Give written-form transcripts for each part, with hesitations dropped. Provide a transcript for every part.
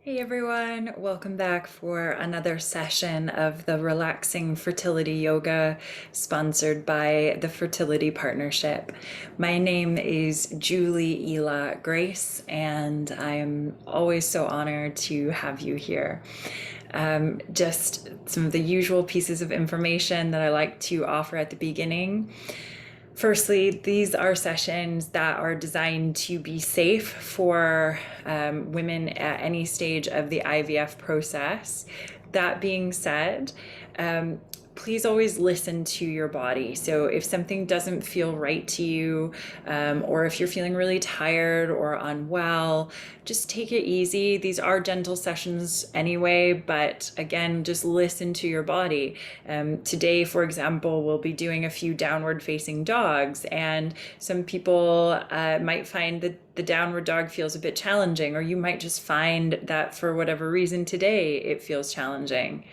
Hey everyone, welcome back for another session of the Relaxing Fertility Yoga sponsored by the Fertility Partnership. My name is Julie Ela Grace, and I'm always so honored to have you here. Just some of the usual pieces of information that I like to offer at the beginning. Firstly, these are sessions that are designed to be safe for women at any stage of the IVF process. That being said, please always listen to your body. So if something doesn't feel right to you, or if you're feeling really tired or unwell, just take it easy. These are gentle sessions anyway, but again, just listen to your body. Today, for example, we'll be doing a few downward facing dogs, and some people might find that the downward dog feels a bit challenging, or you might just find that for whatever reason today it feels challenging.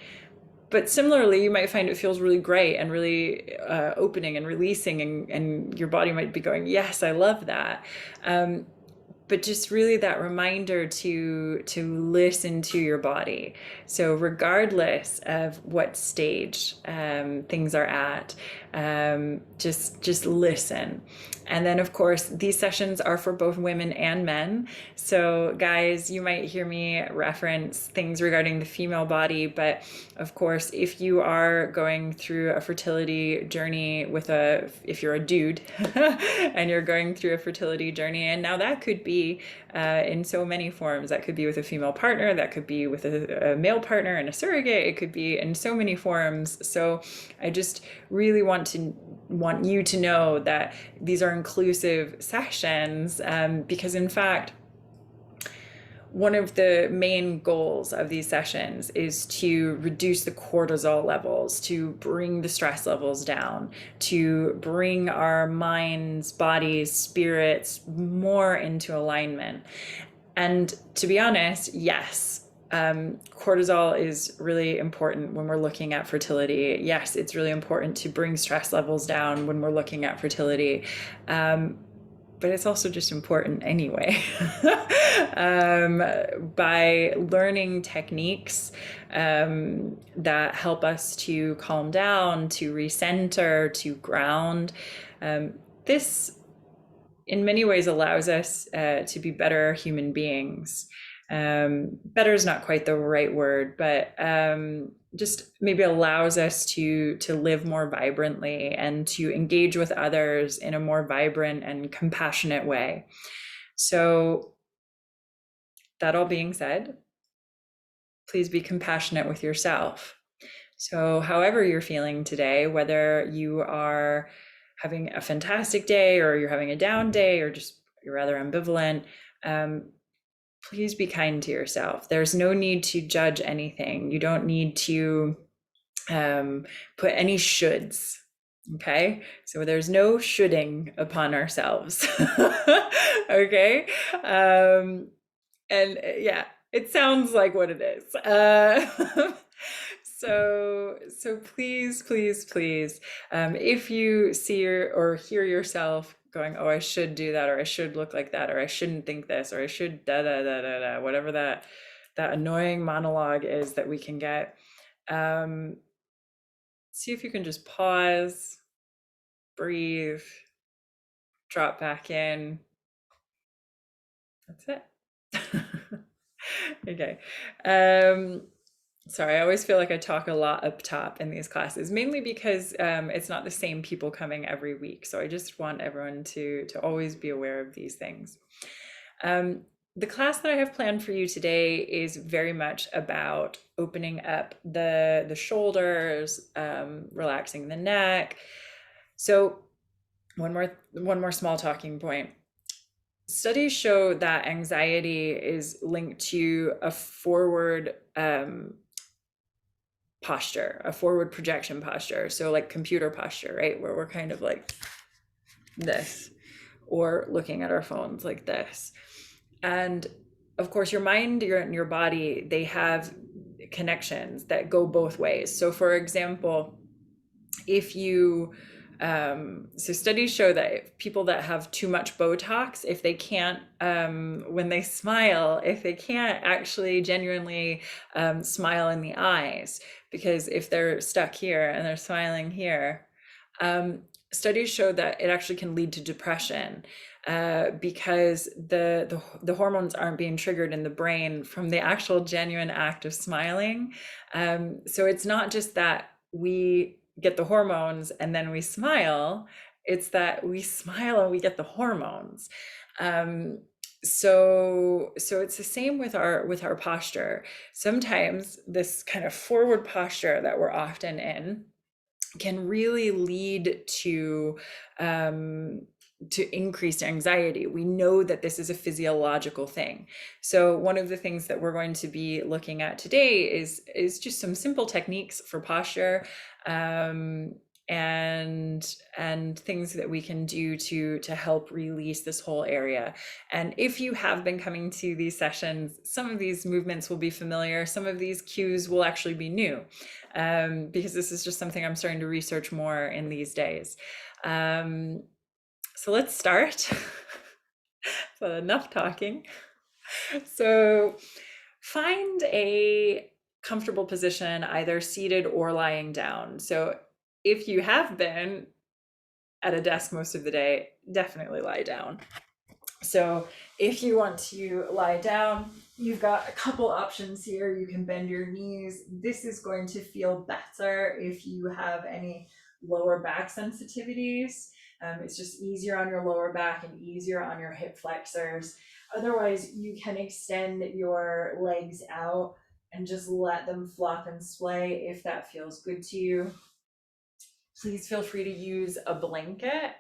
But similarly, you might find it feels really great and really opening and releasing, and your body might be going, yes, I love that. But just really that reminder to listen to your body. So regardless of what stage things are at, just listen. And then, of course, these sessions are for both women and men. So, guys, you might hear me reference things regarding the female body, but of course, if you are going through a fertility journey if you're a dude and you're going through a fertility journey, and now that could be in so many forms. That could be with a female partner, that could be with a male partner and a surrogate, it could be in so many forms. So I just really want you to know that these are inclusive sessions, because in fact, one of the main goals of these sessions is to reduce the cortisol levels, to bring the stress levels down, to bring our minds, bodies, spirits more into alignment. And to be honest, yes, cortisol is really important when we're looking at fertility. Yes, it's really important to bring stress levels down when we're looking at fertility. But it's also just important anyway. By learning techniques that help us to calm down, to recenter, to ground, this in many ways allows us to be better human beings. Better is not quite the right word, but just maybe allows us to live more vibrantly and to engage with others in a more vibrant and compassionate way. So that all being said, please be compassionate with yourself. So however you're feeling today, whether you are having a fantastic day or you're having a down day or just you're rather ambivalent, please be kind to yourself. There's no need to judge anything. You don't need to put any shoulds. Okay, so there's no shoulding upon ourselves. Okay, and yeah, it sounds like what it is. So please, please, please, if you see or hear yourself going, oh, I should do that, or I should look like that, or I shouldn't think this, or I should da da da da da, whatever that annoying monologue is that we can get, see if you can just pause, breathe, drop back in. That's it. Okay. Sorry, I always feel like I talk a lot up top in these classes, mainly because it's not the same people coming every week. So I just want everyone to always be aware of these things. The class that I have planned for you today is very much about opening up the shoulders, relaxing the neck. So one more small talking point. Studies show that anxiety is linked to a forward posture, a forward projection posture. So like computer posture, right? Where we're kind of like this, or looking at our phones like this. And of course, your mind and your body, they have connections that go both ways. So for example, if you So studies show that if people that have too much Botox, if they can't, when they smile, if they can't actually genuinely smile in the eyes, because if they're stuck here and they're smiling here, studies show that it actually can lead to depression, because the hormones aren't being triggered in the brain from the actual genuine act of smiling. So it's not just that we get the hormones and then we smile, it's that we smile and we get the hormones. So it's the same with our posture. Sometimes this kind of forward posture that we're often in can really lead to increased anxiety. We know that this is a physiological thing. So one of the things that we're going to be looking at today is just some simple techniques for posture, and things that we can do to help release this whole area. And if you have been coming to these sessions, some of these movements will be familiar, some of these cues will actually be new, because this is just something I'm starting to research more in these days. So let's start. So enough talking. So find a comfortable position, either seated or lying down. So if you have been at a desk most of the day, definitely lie down. So if you want to lie down, you've got a couple options here. You can bend your knees. This is going to feel better if you have any lower back sensitivities. It's just easier on your lower back and easier on your hip flexors. Otherwise, you can extend your legs out and just let them flop and splay if that feels good to you. Please feel free to use a blanket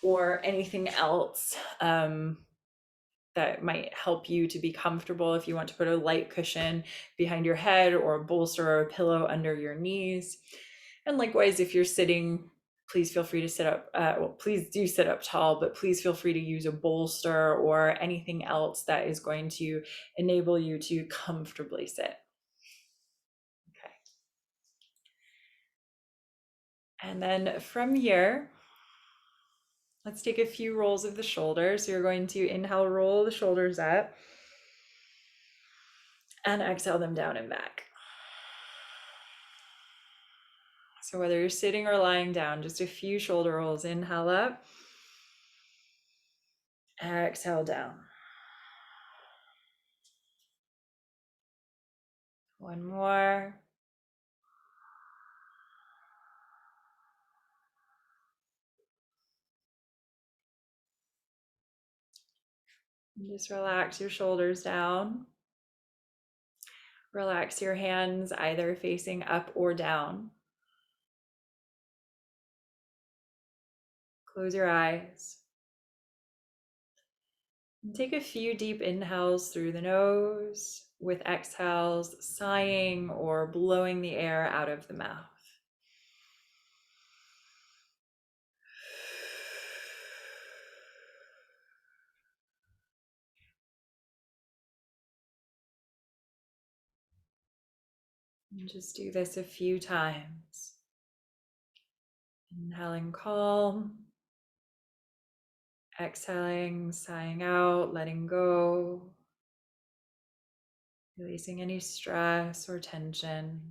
or anything else that might help you to be comfortable. If you want to put a light cushion behind your head, or a bolster or a pillow under your knees. And likewise, if you're sitting, please feel free to sit up. Please do sit up tall, but please feel free to use a bolster or anything else that is going to enable you to comfortably sit. Okay. And then from here, let's take a few rolls of the shoulders. So you're going to inhale, roll the shoulders up, and exhale them down and back. So whether you're sitting or lying down, just a few shoulder rolls. Inhale up, exhale down. One more. And just relax your shoulders down. Relax your hands, either facing up or down. Close your eyes. And take a few deep inhales through the nose, with exhales sighing or blowing the air out of the mouth. And just do this a few times. Inhaling calm. Exhaling, sighing out, letting go. Releasing any stress or tension.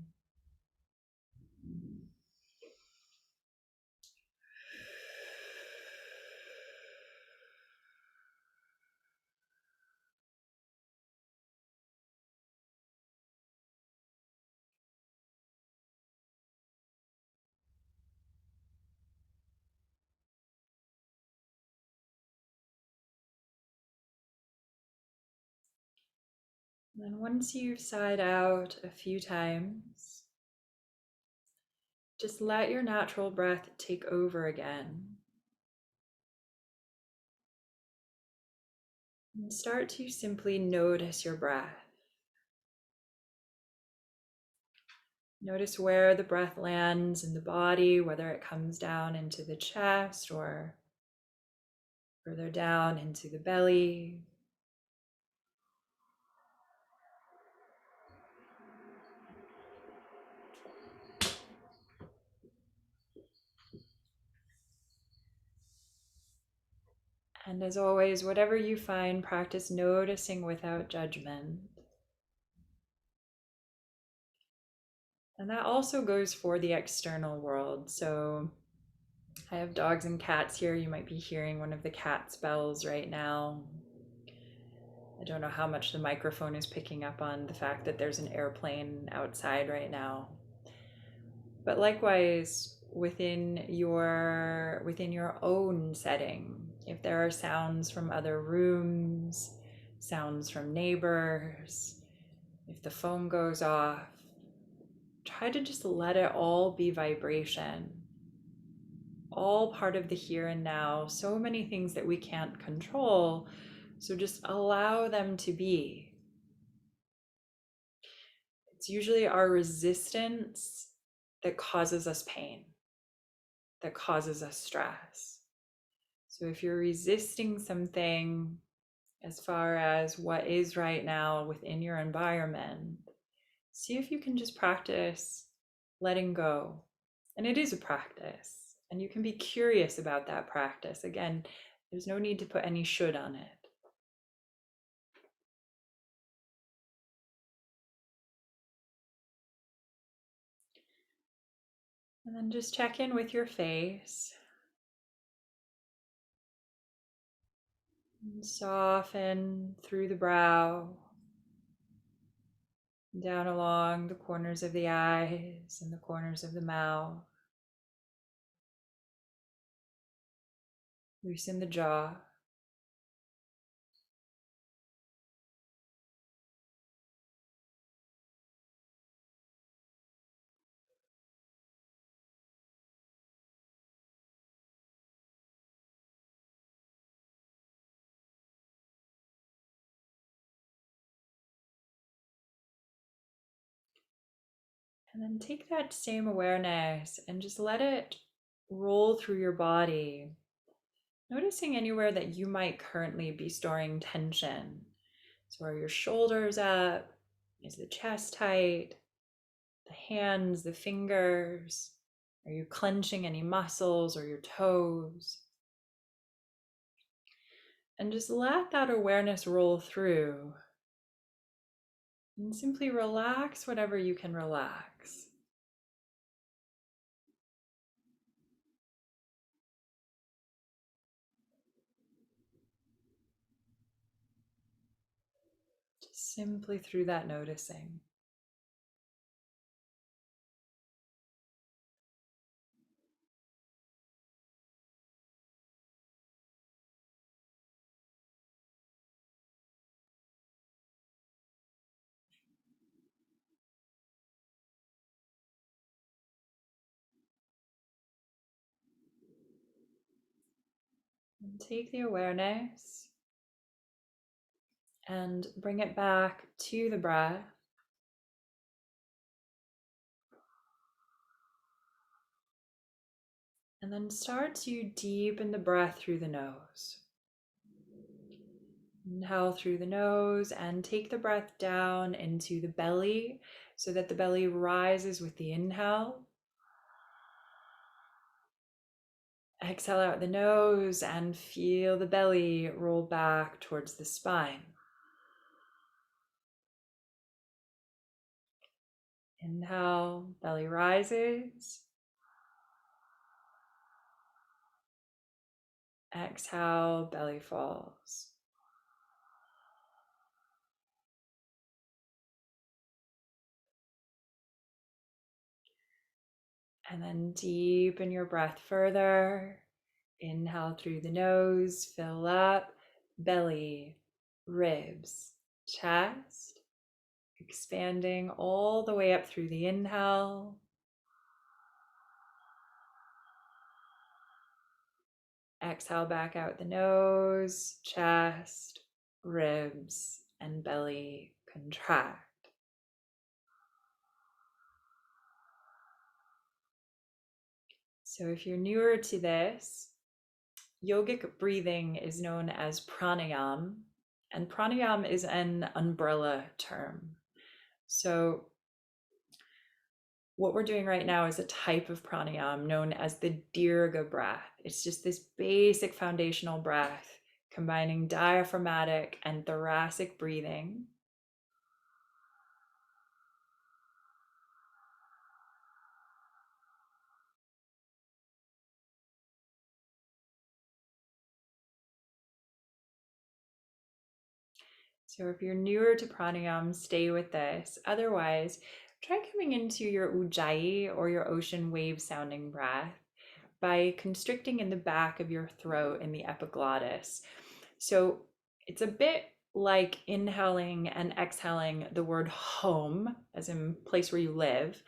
And then once you've sighed out a few times, just let your natural breath take over again. And start to simply notice your breath. Notice where the breath lands in the body, whether it comes down into the chest or further down into the belly. And as always, whatever you find, practice noticing without judgment. And that also goes for the external world. So I have dogs and cats here. You might be hearing one of the cat's bells right now. I don't know how much the microphone is picking up on the fact that there's an airplane outside right now. But likewise, within your own setting, if there are sounds from other rooms, sounds from neighbors, if the phone goes off, try to just let it all be vibration, all part of the here and now. So many things that we can't control, so just allow them to be. It's usually our resistance that causes us pain, that causes us stress. So if you're resisting something as far as what is right now within your environment, see if you can just practice letting go. And it is a practice, and you can be curious about that practice. Again, there's no need to put any should on it. And then just check in with your face. And soften through the brow, down along the corners of the eyes and the corners of the mouth. Loosen the jaw. And then take that same awareness and just let it roll through your body, noticing anywhere that you might currently be storing tension. So are your shoulders up? Is the chest tight? The hands, the fingers? Are you clenching any muscles or your toes? And just let that awareness roll through. And simply relax whatever you can relax. Just simply through that noticing. And take the awareness and bring it back to the breath. And then start to deepen the breath through the nose. Inhale through the nose and take the breath down into the belly so that the belly rises with the inhale. Exhale out the nose and feel the belly roll back towards the spine. Inhale, belly rises. Exhale, belly falls. And then deepen your breath further. Inhale through the nose, fill up, belly, ribs, chest, expanding all the way up through the inhale. Exhale back out the nose, chest, ribs, and belly contract. So if you're newer to this, yogic breathing is known as pranayama, and pranayama is an umbrella term. So what we're doing right now is a type of pranayama known as the dirgha breath. It's just this basic foundational breath combining diaphragmatic and thoracic breathing. So if you're newer to pranayama, stay with this. Otherwise, try coming into your ujjayi or your ocean wave sounding breath by constricting in the back of your throat in the epiglottis. So it's a bit like inhaling and exhaling the word home, as in place where you live,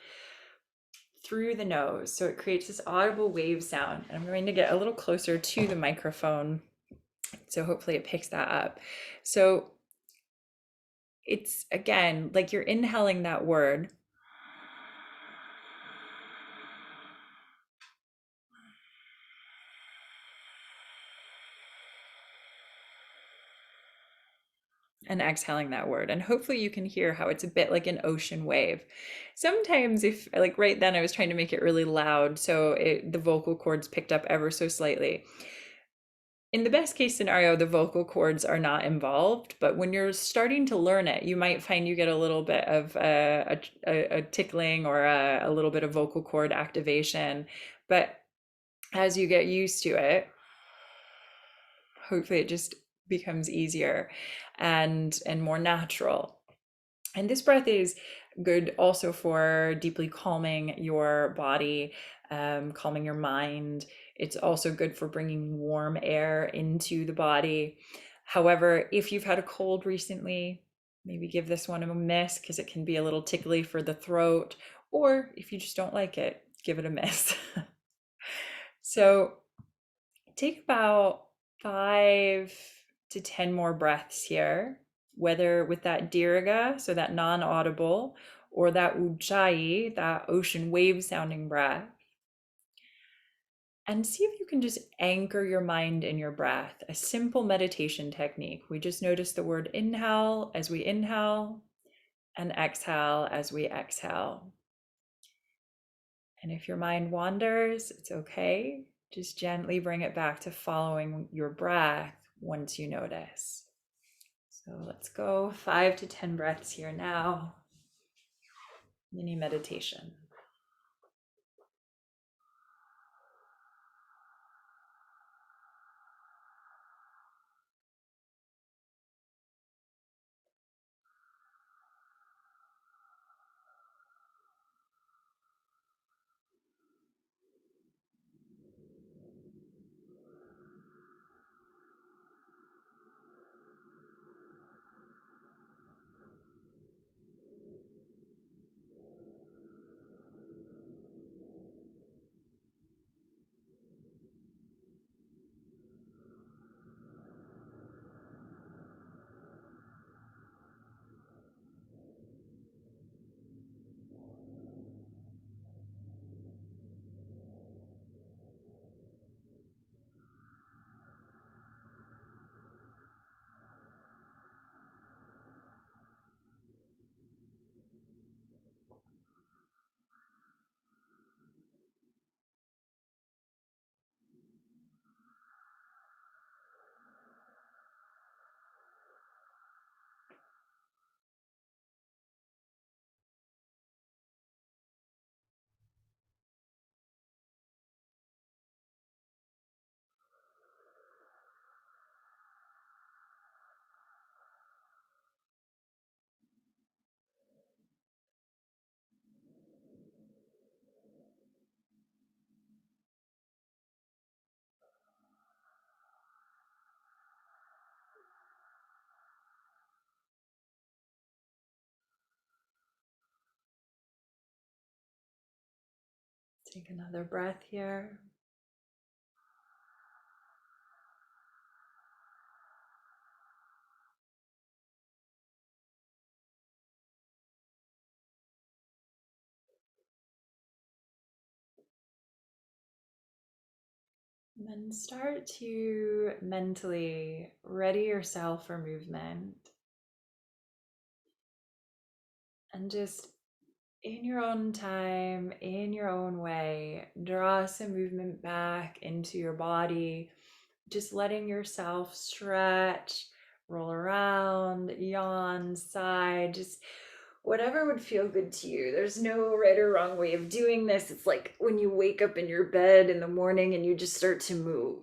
through the nose. So it creates this audible wave sound. And I'm going to get a little closer to the microphone, so hopefully it picks that up. So it's, again, like you're inhaling that word and exhaling that word. And hopefully you can hear how it's a bit like an ocean wave. Sometimes, if like right then I was trying to make it really loud, so the vocal cords picked up ever so slightly. In the best case scenario, the vocal cords are not involved, but when you're starting to learn it, you might find you get a little bit of a tickling or a little bit of vocal cord activation. But as you get used to it, hopefully it just becomes easier and more natural. And this breath is good also for deeply calming your body, calming your mind. It's also good for bringing warm air into the body. However, if you've had a cold recently, maybe give this one a miss because it can be a little tickly for the throat. Or if you just don't like it, give it a miss. So take about 5 to 10 more breaths here, whether with that dirga, so that non-audible, or that ujjayi, that ocean wave sounding breath. And see if you can just anchor your mind in your breath, a simple meditation technique. We just notice the word inhale as we inhale and exhale as we exhale. And if your mind wanders, it's okay. Just gently bring it back to following your breath once you notice. So let's go 5 to 10 breaths here now. Mini meditation. Take another breath here. And then start to mentally ready yourself for movement. And just in your own time, in your own way, draw some movement back into your body just letting yourself stretch, roll around, yawn, sigh, just whatever would feel good to you. There's no right or wrong way of doing this. It's like when you wake up in your bed in the morning and you just start to move.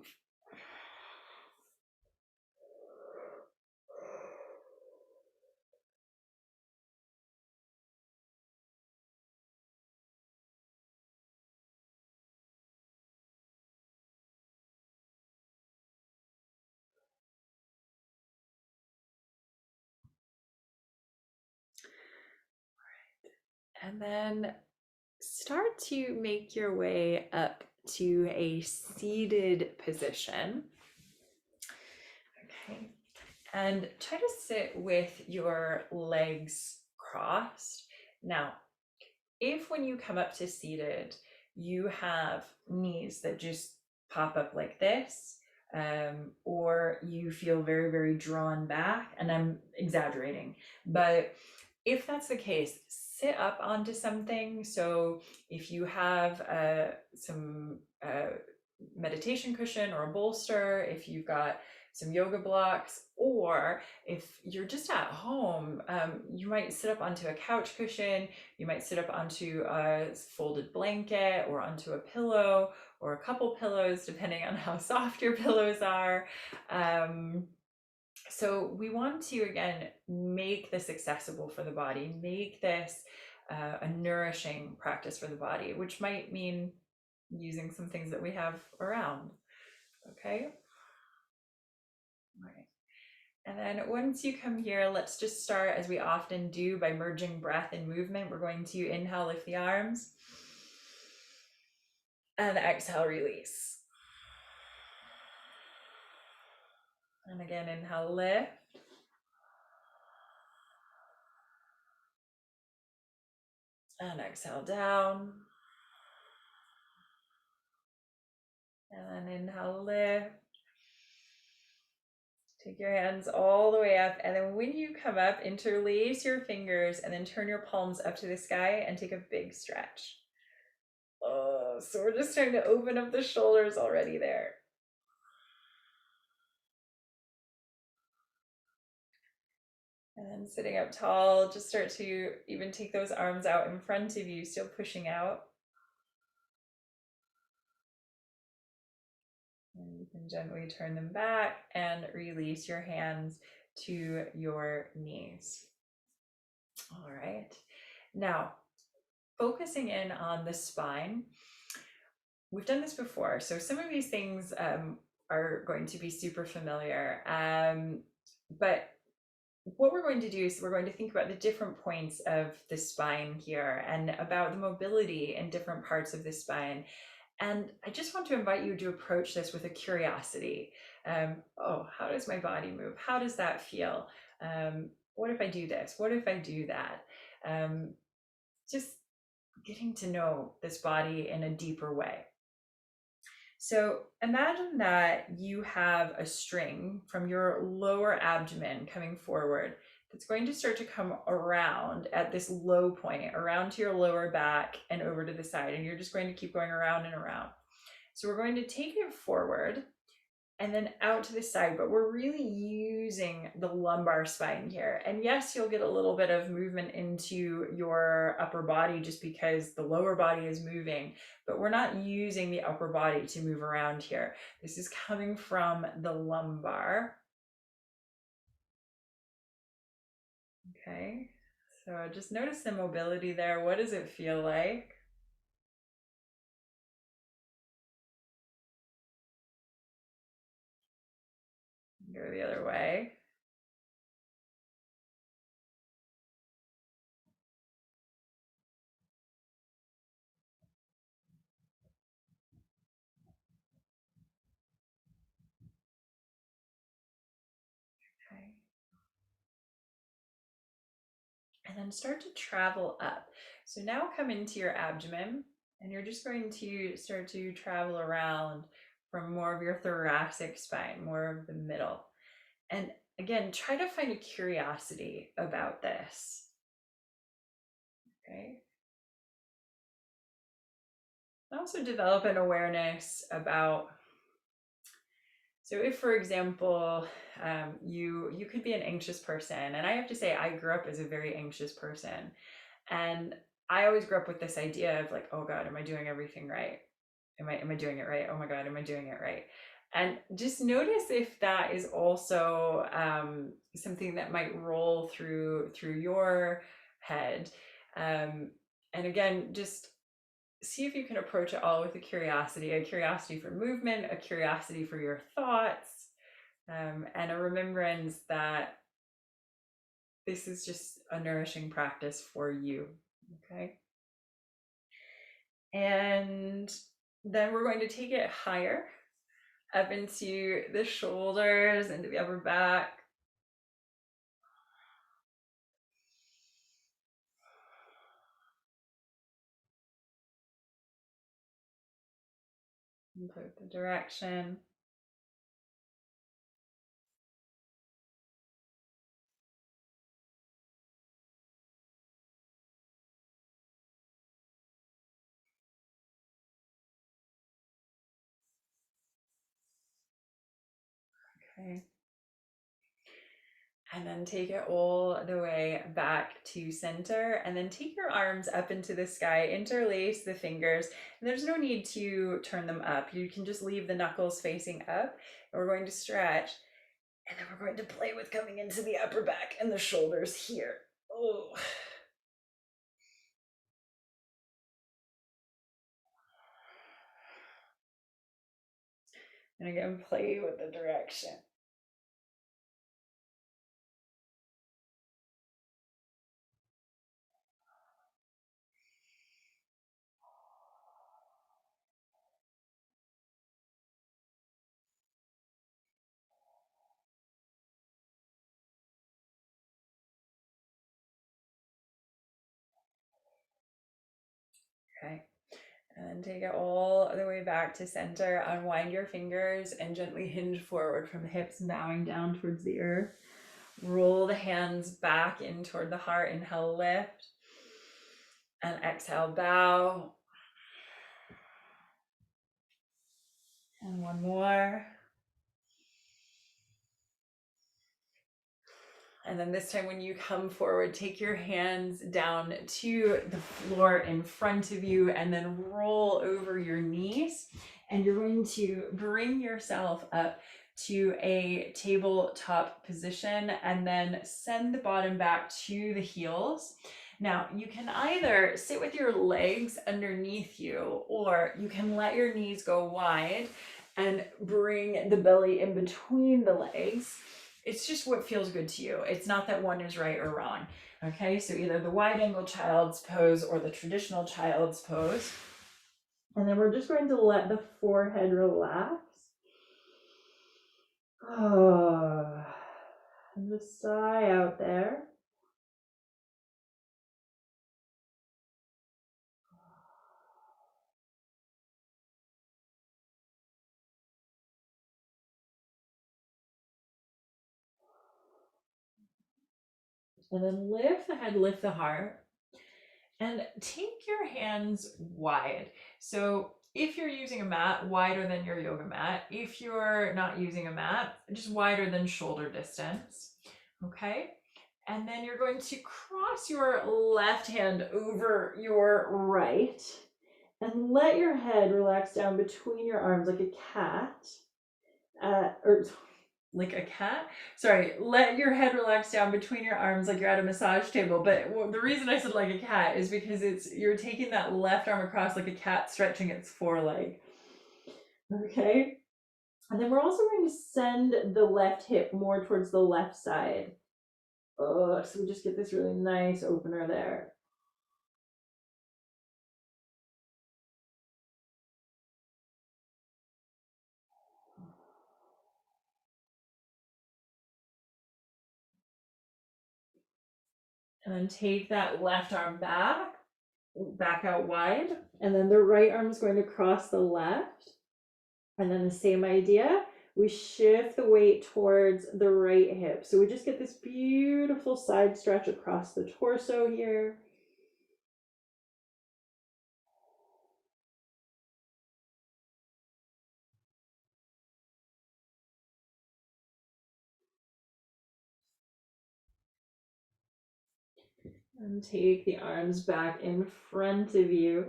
And then start to make your way up to a seated position. Okay. And try to sit with your legs crossed. Now, if when you come up to seated, you have knees that just pop up like this, or you feel very, very drawn back, and I'm exaggerating, but if that's the case, sit up onto something. So if you have some meditation cushion or a bolster, if you've got some yoga blocks, or if you're just at home, you might sit up onto a couch cushion, you might sit up onto a folded blanket or onto a pillow or a couple pillows, depending on how soft your pillows are. So we want to, again, make this accessible for the body, make this a nourishing practice for the body, which might mean using some things that we have around. Okay. All right. And then once you come here, let's just start, as we often do, by merging breath and movement. We're going to inhale, lift the arms, and exhale, release. And again, inhale, lift. And exhale, down. And then inhale, lift. Take your hands all the way up, and then when you come up, interlace your fingers and then turn your palms up to the sky and take a big stretch. Oh, so we're just starting to open up the shoulders already there. And then sitting up tall, just start to even take those arms out in front of you, still pushing out. And you can gently turn them back and release your hands to your knees. All right. Now, focusing in on the spine. We've done this before, so some of these things are going to be super familiar. But what we're going to do is we're going to think about the different points of the spine here and about the mobility in different parts of the spine. And I just want to invite you to approach this with a curiosity. Oh, how does my body move? How does that feel? What if I do this? What if I do that? Just getting to know this body in a deeper way. So imagine that you have a string from your lower abdomen coming forward that's going to start to come around at this low point, around to your lower back and over to the side. And you're just going to keep going around and around. So we're going to take it forward and then out to the side, but we're really using the lumbar spine here. And yes, you'll get a little bit of movement into your upper body just because the lower body is moving, but we're not using the upper body to move around here. This is coming from the lumbar. Okay, so just notice the mobility there. What does it feel like? Go the other way. Okay. And then start to travel up. So now come into your abdomen, and you're just going to start to travel around from more of your thoracic spine, more of the middle. And again, try to find a curiosity about this. Okay. Also develop an awareness about So if, for example, you could be an anxious person, and I have to say, I grew up as a very anxious person, and I always grew up with this idea of like, oh God, am I doing everything right? Am I doing it right? Oh my God, am I doing it right? And just notice if that is also something that might roll through your head. Um, and again, just see if you can approach it all with a curiosity for movement, a curiosity for your thoughts, and a remembrance that this is just a nourishing practice for you. Okay. And then we're going to take it higher up into the shoulders, into the upper back. Input the direction. Okay. And then take it all the way back to center, and then take your arms up into the sky, interlace the fingers, and there's no need to turn them up. You can just leave the knuckles facing up, and we're going to stretch, and then we're going to play with coming into the upper back and the shoulders here. Oh. And again, play with the direction. Okay. And then take it all the way back to center. Unwind your fingers and gently hinge forward from the hips, bowing down towards the earth. Roll the hands back in toward the heart. Inhale, lift. And exhale, bow. And one more. And then this time when you come forward, take your hands down to the floor in front of you and then roll over your knees. And you're going to bring yourself up to a tabletop position and then send the bottom back to the heels. Now, you can either sit with your legs underneath you, or you can let your knees go wide and bring the belly in between the legs. It's just what feels good to you. It's not that one is right or wrong. Okay, so either the wide angle child's pose or the traditional child's pose. And then we're just going to let the forehead relax. Oh, and just sigh out there. And then lift the head, lift the heart. And take your hands wide. So if you're using a mat, wider than your yoga mat. If you're not using a mat, just wider than shoulder distance. Okay. And then you're going to cross your left hand over your right and let your head relax down between your arms like a cat. Or like a cat. Sorry, let your head relax down between your arms like you're at a massage table. But the reason I said like a cat is because you're taking that left arm across like a cat stretching its foreleg. Okay. And then we're also going to send the left hip more towards the left side. Oh, so we just get this really nice opener there. And then take that left arm back out wide. And then the right arm is going to cross the left. And then the same idea, we shift the weight towards the right hip. So we just get this beautiful side stretch across the torso here. And take the arms back in front of you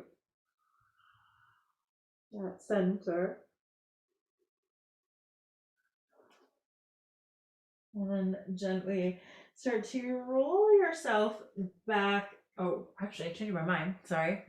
at center. And then gently start to roll yourself back. Oh, actually, I changed my mind. Sorry.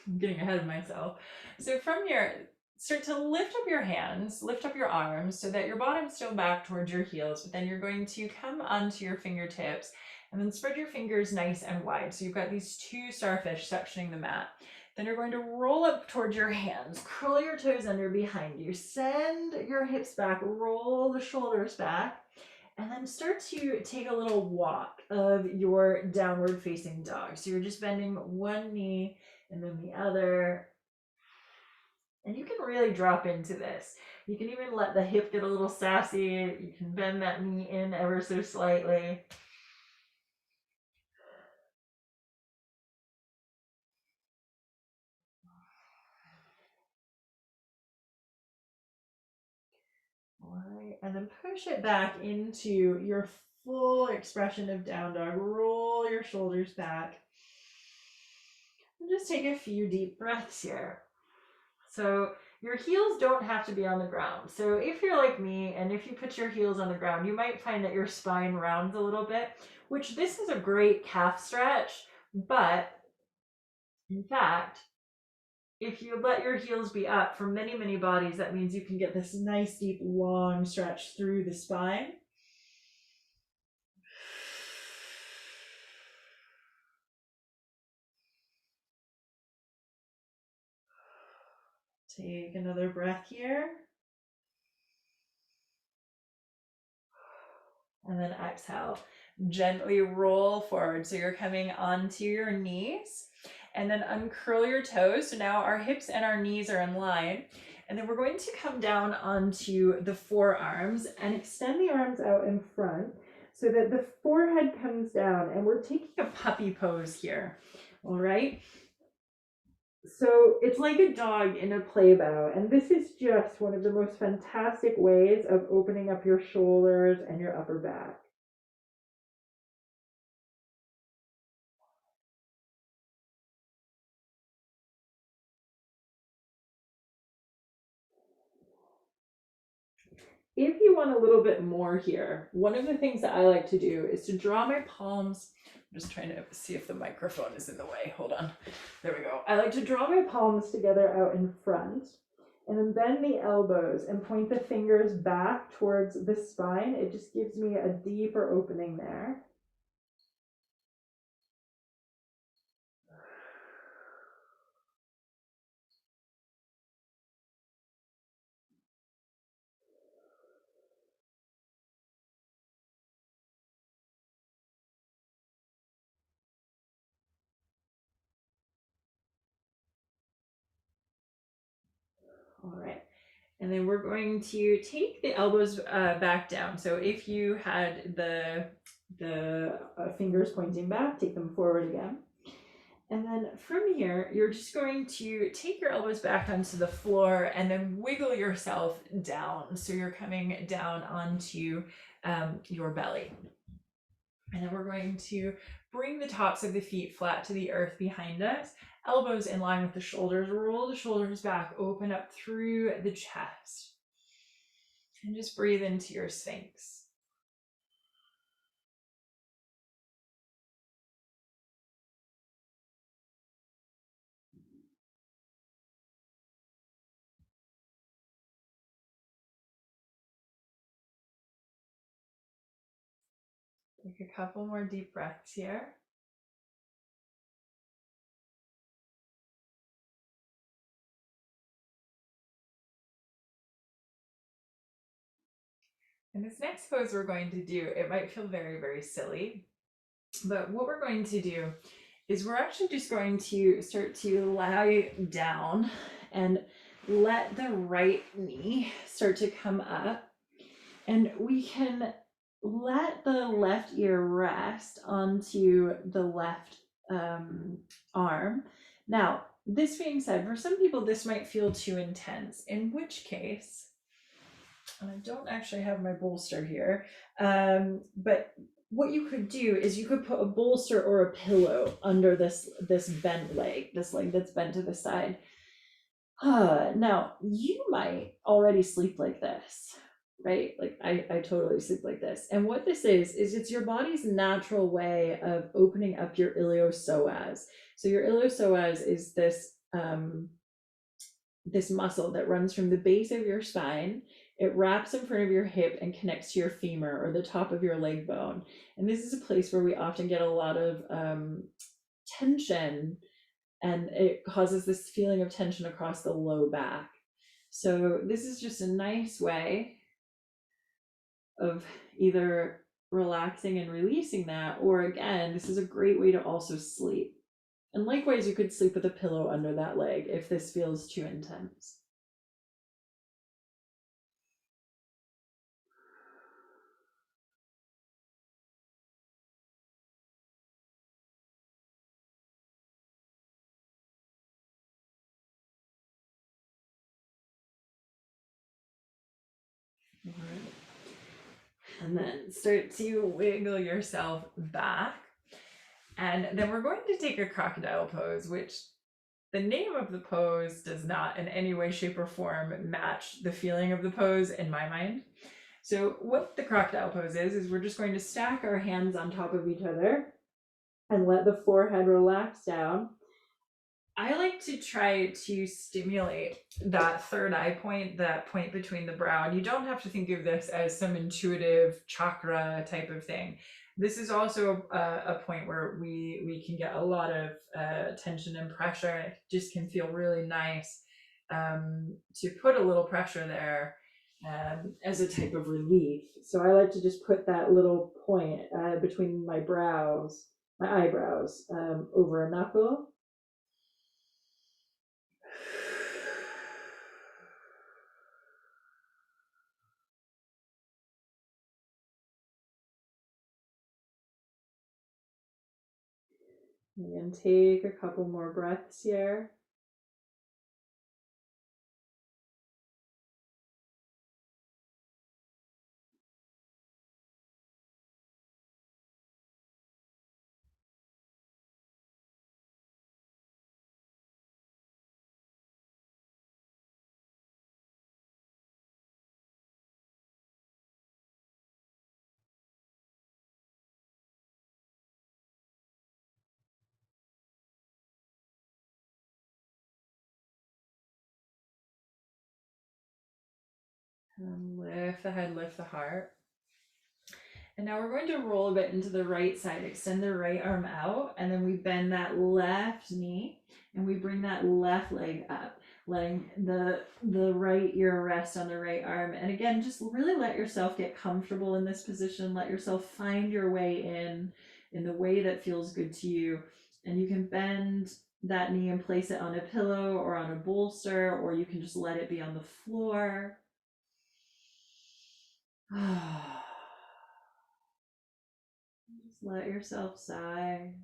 I'm getting ahead of myself. So from here, start to lift up your hands, lift up your arms so that your bottom's still back towards your heels, but then you're going to come onto your fingertips and then spread your fingers nice and wide. So you've got these two starfish sectioning the mat. Then you're going to roll up towards your hands, curl your toes under behind you, send your hips back, roll the shoulders back, and then start to take a little walk of your downward facing dog. So you're just bending one knee and then the other. And you can really drop into this. You can even let the hip get a little sassy. You can bend that knee in ever so slightly. All right, and then push it back into your full expression of down dog. Roll your shoulders back. And just take a few deep breaths here. So your heels don't have to be on the ground. So if you're like me and if you put your heels on the ground, you might find that your spine rounds a little bit, which this is a great calf stretch. But in fact, if you let your heels be up for many, many bodies, that means you can get this nice, deep, long stretch through the spine. Take another breath here. And then exhale. Gently roll forward. So you're coming onto your knees and then uncurl your toes. So now our hips and our knees are in line. And then we're going to come down onto the forearms and extend the arms out in front so that the forehead comes down, and we're taking a puppy pose here. All right. So it's like a dog in a play bow, and this is just one of the most fantastic ways of opening up your shoulders and your upper back. If you want a little bit more here, one of the things that I like to do is to draw my palms. I'm just trying to see if the microphone is in the way. Hold on. There we go. I like to draw my palms together out in front and then bend the elbows and point the fingers back towards the spine. It just gives me a deeper opening there. All right. And then we're going to take the elbows back down. So if you had the fingers pointing back, take them forward again. And then from here, you're just going to take your elbows back onto the floor and then wiggle yourself down. So you're coming down onto your belly. And then we're going to bring the tops of the feet flat to the earth behind us, elbows in line with the shoulders, roll the shoulders back, open up through the chest. And just breathe into your Sphinx. Take a couple more deep breaths here. And this next pose we're going to do, it might feel very, very silly, but what we're going to do is we're actually just going to start to lie down and let the right knee start to come up. And we can let the left ear rest onto the left arm. Now, this being said, for some people, this might feel too intense, in which case, and I don't actually have my bolster here, but what you could do is you could put a bolster or a pillow under this bent leg, this leg that's bent to the side. Now you might already sleep like this, right? Like I totally sleep like this. And what this is it's your body's natural way of opening up your iliopsoas. So your iliopsoas is this muscle that runs from the base of your spine. It wraps in front of your hip and connects to your femur or the top of your leg bone. And this is a place where we often get a lot of tension, and it causes this feeling of tension across the low back. So this is just a nice way of either relaxing and releasing that, or again, this is a great way to also sleep. And likewise, you could sleep with a pillow under that leg if this feels too intense. All right. And then start to wiggle yourself back. And then we're going to take a crocodile pose, which the name of the pose does not in any way, shape, or form match the feeling of the pose in my mind. So what the crocodile pose is we're just going to stack our hands on top of each other and let the forehead relax down. I like to try to stimulate that third eye point, that point between the brow. And you don't have to think of this as some intuitive chakra type of thing. This is also a point where we can get a lot of tension and pressure. And it just can feel really nice to put a little pressure there as a type of relief. So I like to just put that little point between my eyebrows, over a knuckle. And take a couple more breaths here. And lift the head, lift the heart. And now we're going to roll a bit into the right side, extend the right arm out, and then we bend that left knee and we bring that left leg up, letting the right ear rest on the right arm. And again, just really let yourself get comfortable in this position. Let yourself find your way in the way that feels good to you. And you can bend that knee and place it on a pillow or on a bolster, or you can just let it be on the floor. Just let yourself sigh.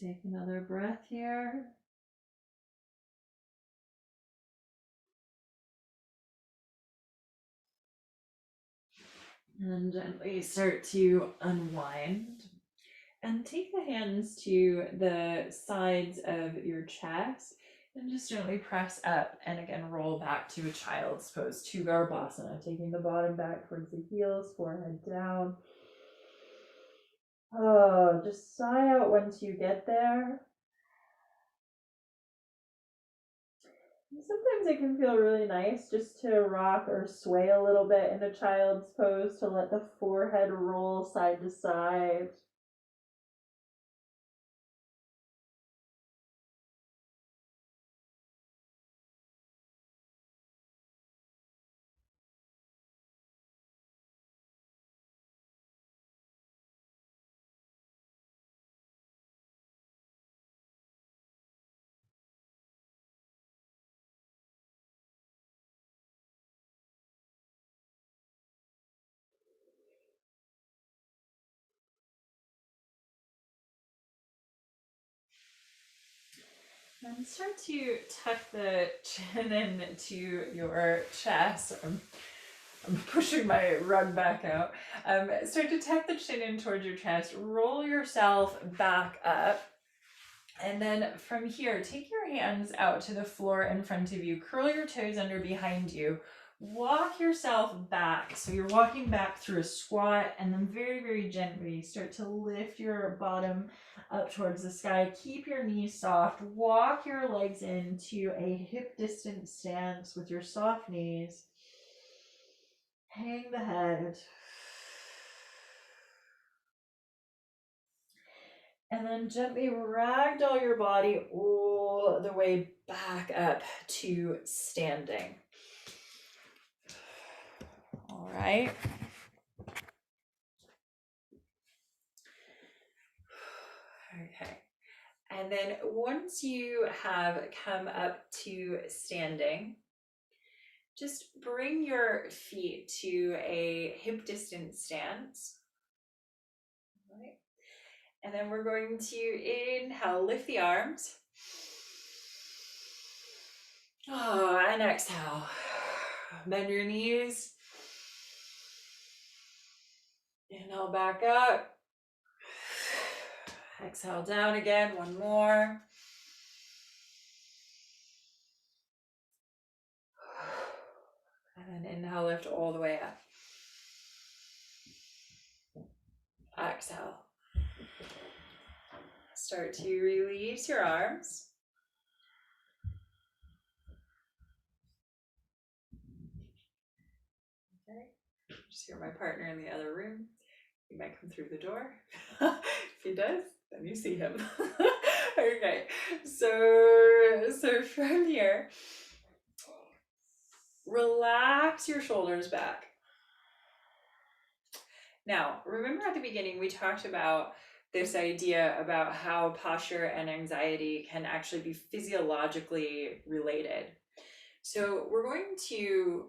Take another breath here. And gently start to unwind. And take the hands to the sides of your chest and just gently press up and again roll back to a child's pose, to Garbhasana, taking the bottom back towards the heels, forehead down. Oh, just sigh out once you get there. Sometimes it can feel really nice just to rock or sway a little bit in a child's pose to let the forehead roll side to side. And start to tuck the chin into your chest. I'm pushing my rug back out. Start to tuck the chin in towards your chest. Roll yourself back up. And then from here, take your hands out to the floor in front of you. Curl your toes under behind you. Walk yourself back. So you're walking back through a squat, and then very, very gently start to lift your bottom up towards the sky. Keep your knees soft. Walk your legs into a hip distance stance with your soft knees. Hang the head. And then gently ragdoll your body all the way back up to standing. All right. Okay. And then once you have come up to standing, just bring your feet to a hip distance stance. All right. And then we're going to inhale, lift the arms. Oh, and exhale. Bend your knees. Inhale back up. Exhale down again, one more. And then inhale, lift all the way up. Exhale. Start to release your arms. Okay. Just hear my partner in the other room. He might come through the door. If he does, then you see him. Okay. So from here, relax your shoulders back. Now, remember at the beginning, we talked about this idea about how posture and anxiety can actually be physiologically related. So we're going to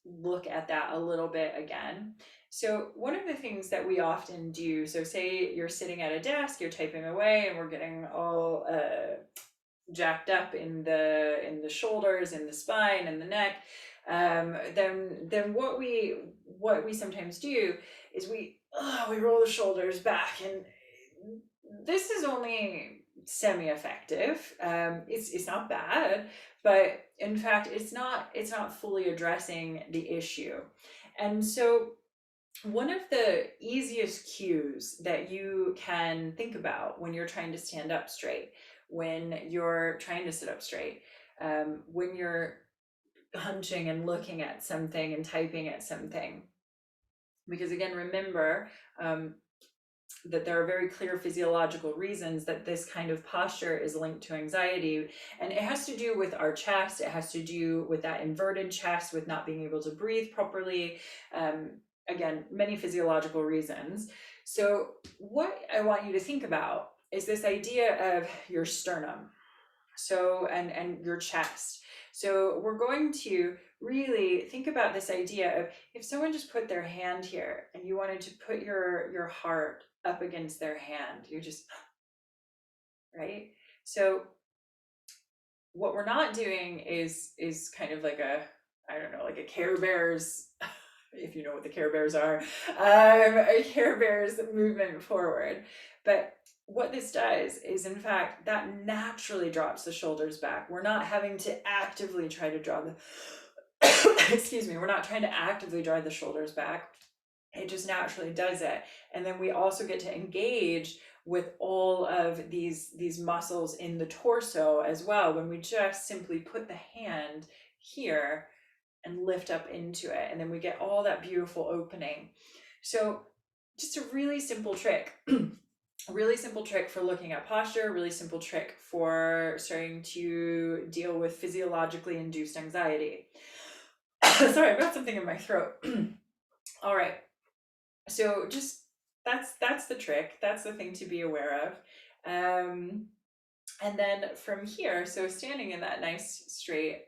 look at that a little bit again. So one of the things that we often do, so say you're sitting at a desk, you're typing away, and we're getting all jacked up in the shoulders, in the spine, and the neck. Then what we sometimes do is we roll the shoulders back, and this is only semi-effective. It's not bad, but in fact it's not fully addressing the issue. And so one of the easiest cues that you can think about when you're trying to stand up straight, when you're trying to sit up straight, when you're hunching and looking at something and typing at something, because again, remember that there are very clear physiological reasons that this kind of posture is linked to anxiety, and it has to do with our chest. It has to do with that inverted chest, with not being able to breathe properly. Again, many physiological reasons. So what I want you to think about is this idea of your sternum, so and your chest. So we're going to really think about this idea of, if someone just put their hand here and you wanted to put your heart up against their hand, you just, right? So what we're not doing is kind of like a, I don't know, like a Care Bears, if you know what the Care Bears are, a Care Bears movement forward. But what this does is, in fact, that naturally drops the shoulders back. We're not having to actively try to draw the, excuse me, we're not trying to actively draw the shoulders back. It just naturally does it. And then we also get to engage with all of these muscles in the torso as well, when we just simply put the hand here and lift up into it, and then we get all that beautiful opening. So just a really simple trick. A really simple trick for looking at posture, a really simple trick for starting to deal with physiologically induced anxiety. Sorry, I've got something in my throat. All right. So just that's the trick. That's the thing to be aware of. And then from here, so standing in that nice straight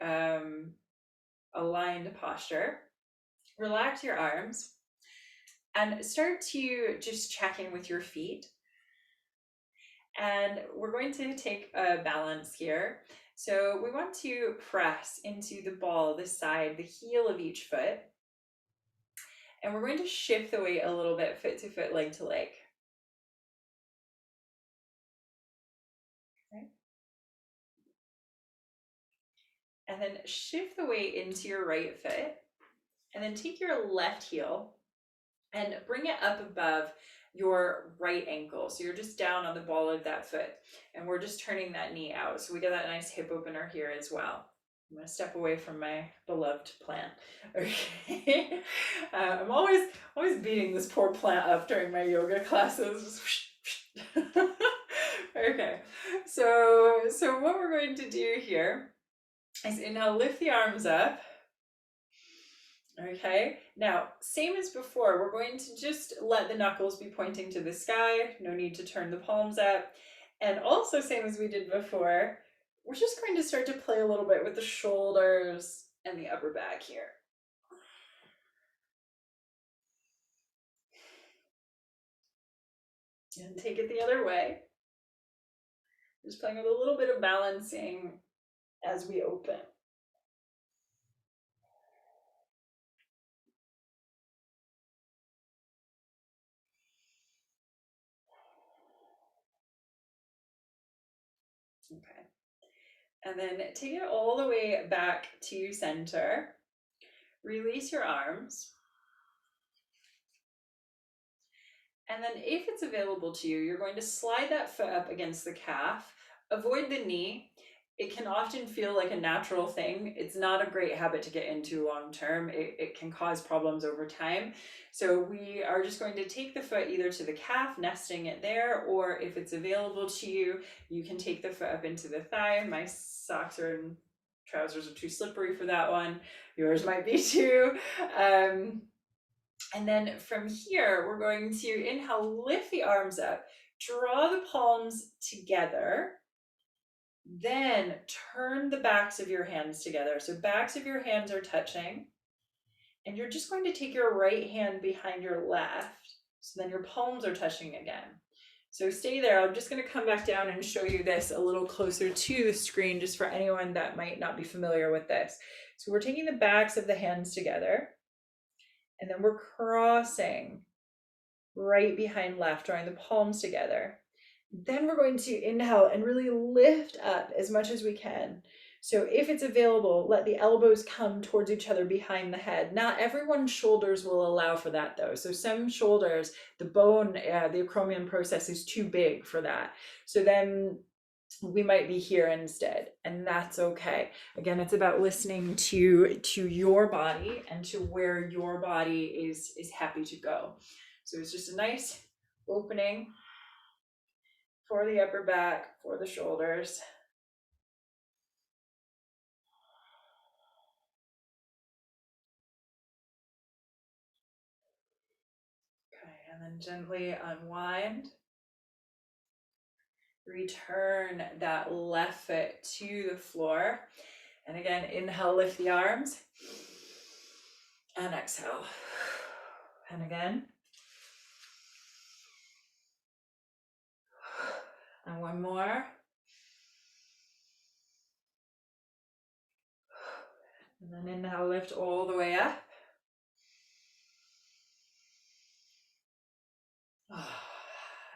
aligned posture, relax your arms and start to just check in with your feet. And we're going to take a balance here. So we want to press into the ball, this side, the heel of each foot. And we're going to shift the weight a little bit, foot to foot, leg to leg. Okay. And then shift the weight into your right foot. And then take your left heel and bring it up above your right ankle. So you're just down on the ball of that foot. And we're just turning that knee out. So we get that nice hip opener here as well. I'm going to step away from my beloved plant. Okay. I'm always beating this poor plant up during my yoga classes. Okay. So what we're going to do here is inhale, lift the arms up. Okay, now same as before, we're going to just let the knuckles be pointing to the sky, no need to turn the palms up. And also same as we did before, we're just going to start to play a little bit with the shoulders and the upper back here. And take it the other way. Just playing with a little bit of balancing as we open. Okay. And then take it all the way back to center. Release your arms. And then if it's available to you, you're going to slide that foot up against the calf. Avoid the knee. It can often feel like a natural thing. It's not a great habit to get into long term. It can cause problems over time. So we are just going to take the foot either to the calf, nesting it there, or if it's available to you, you can take the foot up into the thigh. My socks and trousers are too slippery for that one. Yours might be too. And then from here, we're going to inhale, lift the arms up, draw the palms together, then turn the backs of your hands together. So backs of your hands are touching, and you're just going to take your right hand behind your left. So then your palms are touching again. So stay there. I'm just going to come back down and show you this a little closer to the screen, just for anyone that might not be familiar with this. So we're taking the backs of the hands together. And then we're crossing right behind left, drawing the palms together. Then we're going to inhale and really lift up as much as we can. So if it's available, let the elbows come towards each other behind the head. Not everyone's shoulders will allow for that though. So some shoulders, the bone, the acromion process is too big for that. So then we might be here instead, and that's okay. Again, it's about listening to your body and to where your body is happy to go. So it's just a nice opening for the upper back, for the shoulders. Okay, and then gently unwind. Return that left foot to the floor. And again, inhale, lift the arms. And exhale. And again. And one more. And then inhale, lift all the way up.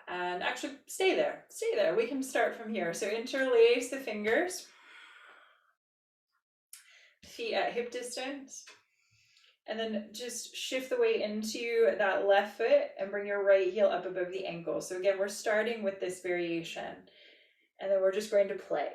And actually stay there. We can start from here. So interlace the fingers. Feet at hip distance. And then just shift the weight into that left foot and bring your right heel up above the ankle. So again, we're starting with this variation. And then we're just going to play.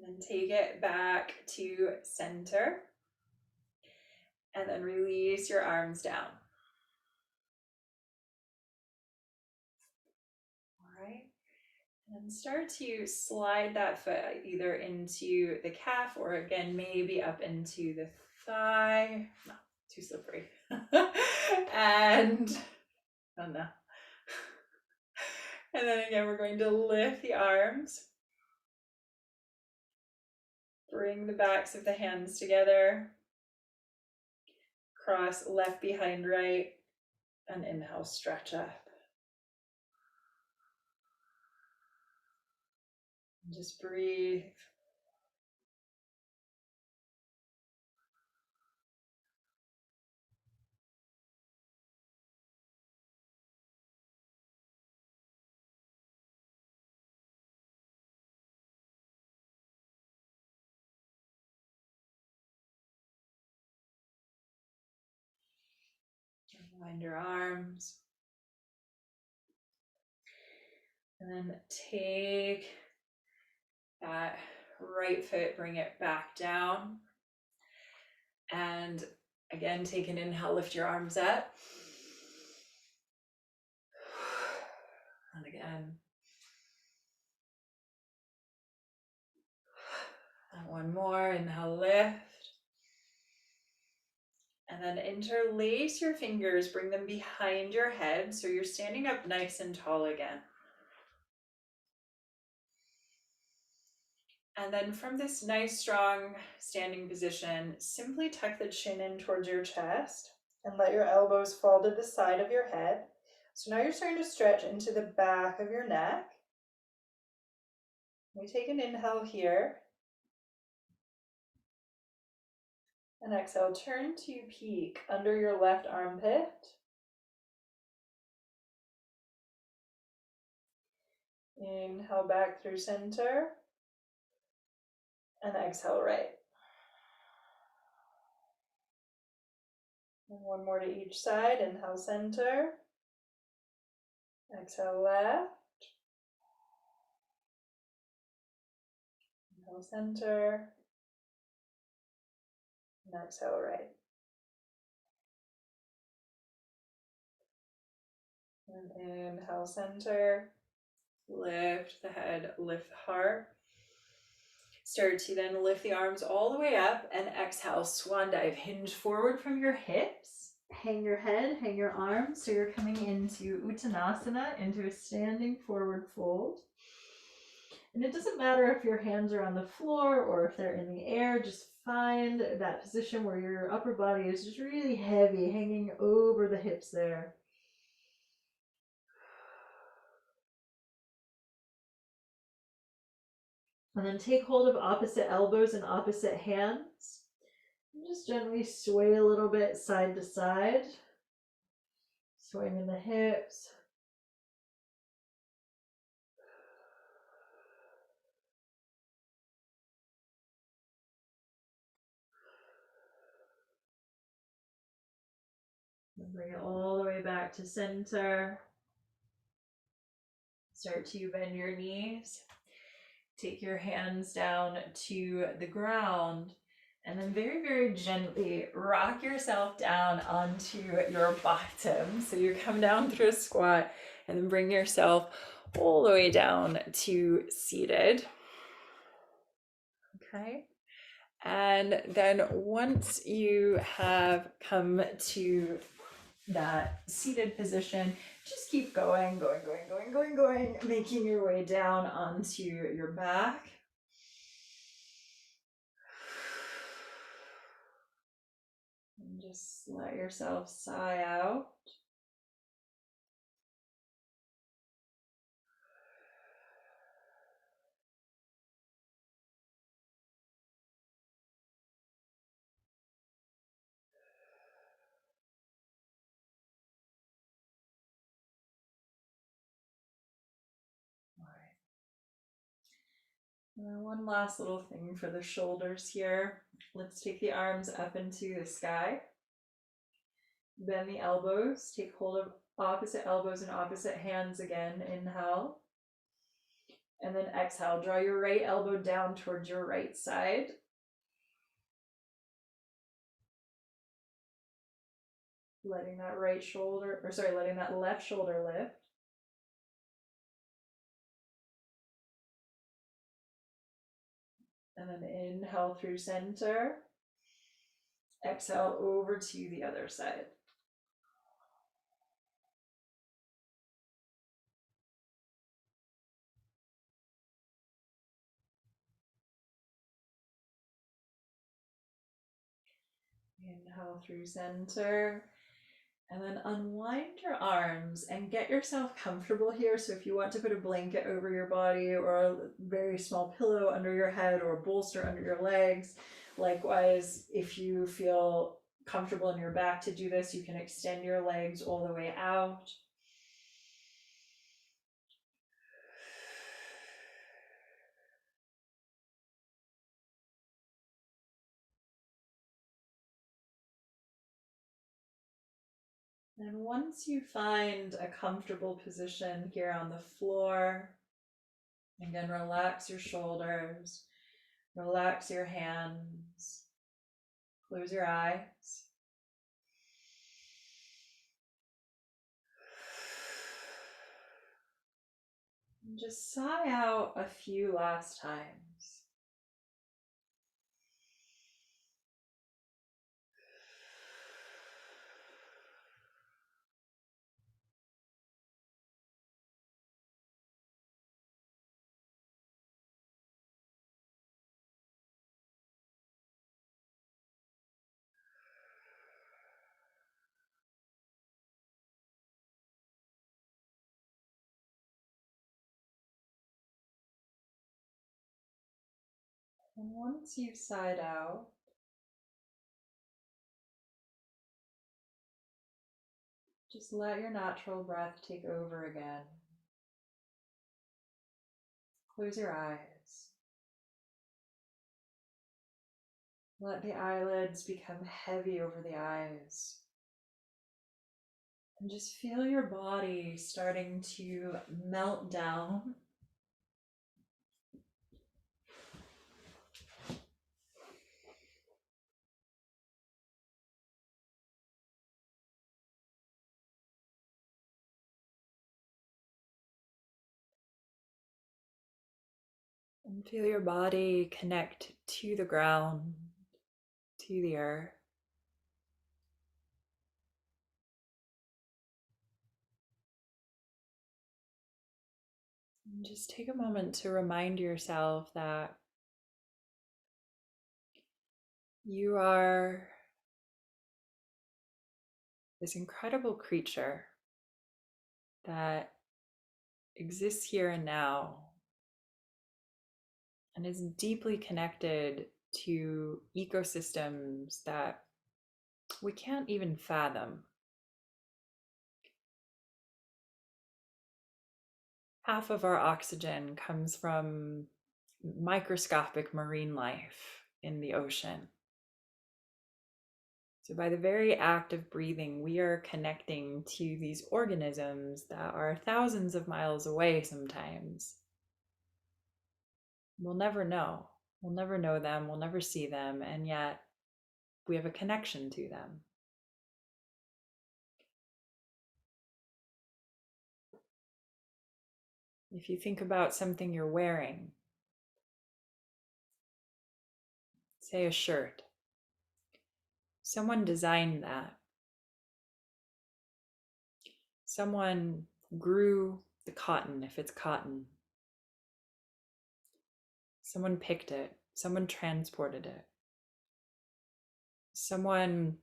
And then take it back to center. And then release your arms down. All right. And start to slide that foot either into the calf or again, maybe up into the thigh. No, too slippery. And, oh no. And then again, we're going to lift the arms. Bring the backs of the hands together. Cross left behind right. And inhale, stretch up. And just breathe. Wind your arms. And then take that right foot, bring it back down. And again, take an inhale, lift your arms up. And again. And one more, inhale, lift. And then interlace your fingers, bring them behind your head so you're standing up nice and tall again. And then from this nice, strong standing position, simply tuck the chin in towards your chest and let your elbows fall to the side of your head. So now you're starting to stretch into the back of your neck. We take an inhale here. And exhale, turn to peek under your left armpit. Inhale back through center. And exhale right. And one more to each side. Inhale center. Exhale left. Inhale center. And exhale right. And inhale center. Lift the head, lift the heart. Start to then lift the arms all the way up and exhale, swan dive. Hinge forward from your hips. Hang your head, hang your arms. So you're coming into Uttanasana, into a standing forward fold. And it doesn't matter if your hands are on the floor or if they're in the air, just find that position where your upper body is just really heavy, hanging over the hips there. And then take hold of opposite elbows and opposite hands. And just gently sway a little bit side to side. Swaying in the hips. And bring it all the way back to center. Start to bend your knees. Take your hands down to the ground. And then very, very gently rock yourself down onto your bottom. So you come down through a squat and then bring yourself all the way down to seated. Okay. And then once you have come to that seated position, just keep going, making your way down onto your back. And just let yourself sigh out. All right. And then one last little thing for the shoulders here. Let's take the arms up into the sky. Bend the elbows. Take hold of opposite elbows and opposite hands again. Inhale. And then exhale. Draw your right elbow down towards your right side. Letting that left shoulder lift. And then inhale through center. Exhale over to the other side. Inhale through center. And then unwind your arms and get yourself comfortable here. So if you want to put a blanket over your body or a very small pillow under your head or a bolster under your legs. Likewise, if you feel comfortable in your back to do this, you can extend your legs all the way out. And once you find a comfortable position here on the floor, again, relax your shoulders, relax your hands, close your eyes. And just sigh out a few last times. And once you've sighed out, just let your natural breath take over again. Close your eyes. Let the eyelids become heavy over the eyes. And just feel your body starting to melt down. And feel your body connect to the ground, to the earth. And just take a moment to remind yourself that you are this incredible creature that exists here and now and is deeply connected to ecosystems that we can't even fathom. Half of our oxygen comes from microscopic marine life in the ocean. So by the very act of breathing, we are connecting to these organisms that are thousands of miles away sometimes. We'll never know. We'll never know them. We'll never see them. And yet we have a connection to them. If you think about something you're wearing, say a shirt, someone designed that. Someone grew the cotton, if it's cotton. Someone picked it. Someone transported it. Someone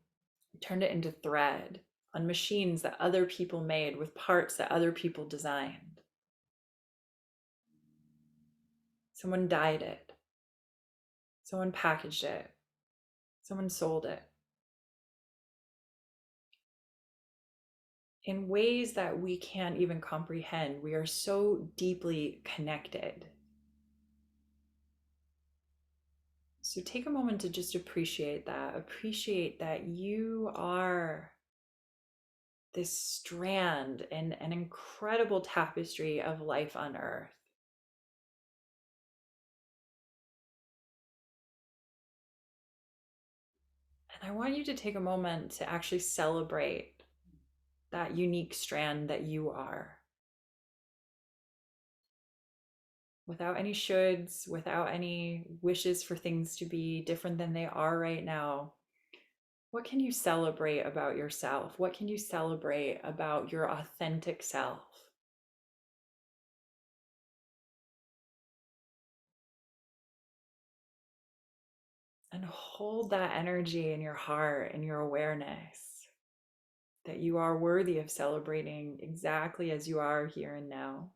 turned it into thread on machines that other people made with parts that other people designed. Someone dyed it. Someone packaged it. Someone sold it. In ways that we can't even comprehend, we are so deeply connected. So take a moment to just appreciate that you are this strand and an incredible tapestry of life on earth. And I want you to take a moment to actually celebrate that unique strand that you are. without any shoulds, without any wishes for things to be different than they are right now. What can you celebrate about yourself? What can you celebrate about your authentic self? And hold that energy in your heart and your awareness that you are worthy of celebrating exactly as you are here and now.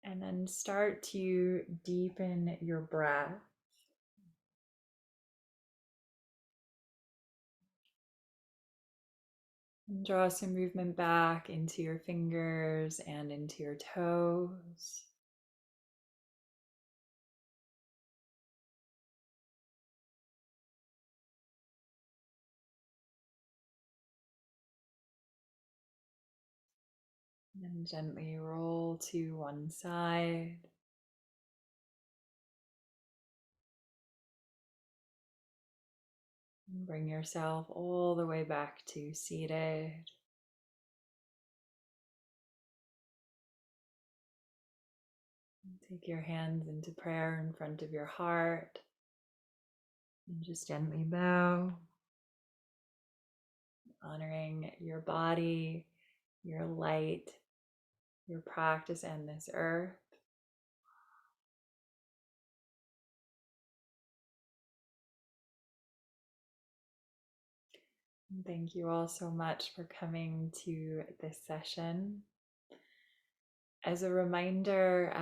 And then start to deepen your breath. And draw some movement back into your fingers and into your toes. And gently roll to one side. And bring yourself all the way back to seated. Take your hands into prayer in front of your heart. And just gently bow, honoring your body, your light, your practice, and this earth. And thank you all so much for coming to this session. As a reminder,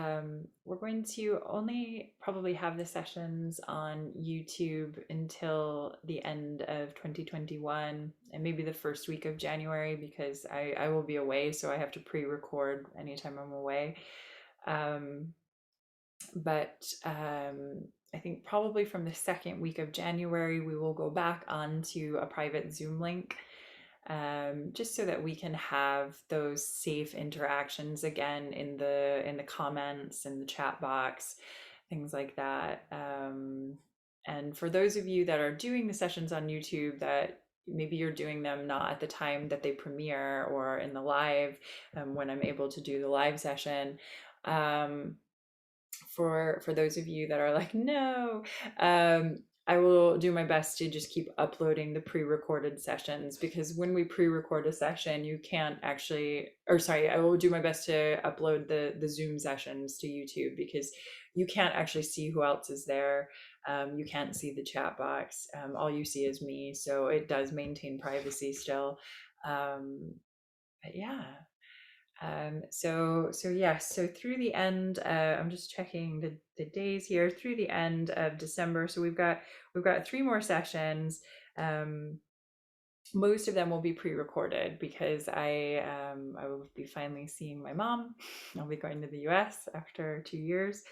we're going to only probably have the sessions on YouTube until the end of 2021 and maybe the first week of January, because I will be away, so I have to pre-record anytime I'm away. But I think probably from the second week of January, we will go back onto a private Zoom link, just so that we can have those safe interactions again in the comments, in the chat box, things like that. And for those of you that are doing the sessions on YouTube, that maybe you're doing them not at the time that they premiere or in the live, when I'm able to do the live session. For those of you that are like, no, I will do my best to just keep uploading the pre-recorded sessions, because when we pre-record a session, you can't actually, or sorry, I will do my best to upload the Zoom sessions to YouTube, because you can't actually see who else is there. You can't see the chat box. All you see is me. So it does maintain privacy still. But yeah. So yes, so through the end, I'm just checking the days here, through the end of December. So we've got 3 more sessions. Most of them will be pre-recorded, because I will be finally seeing my mom. I'll be going to the US after 2 years.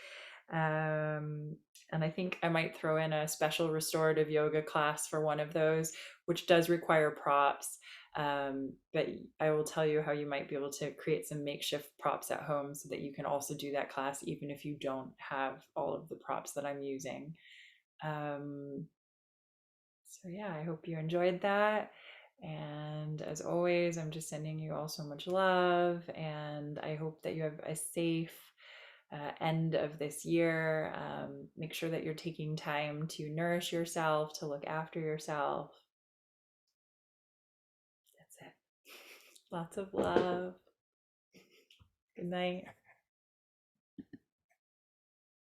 And I think I might throw in a special restorative yoga class for one of those, which does require props. But I will tell you how you might be able to create some makeshift props at home, so that you can also do that class even if you don't have all of the props that I'm using. So yeah, I hope you enjoyed that. And as always, I'm just sending you all so much love, and I hope that you have a safe end of this year. Make sure that you're taking time to nourish yourself, to look after yourself. That's it. Lots of love. Good night.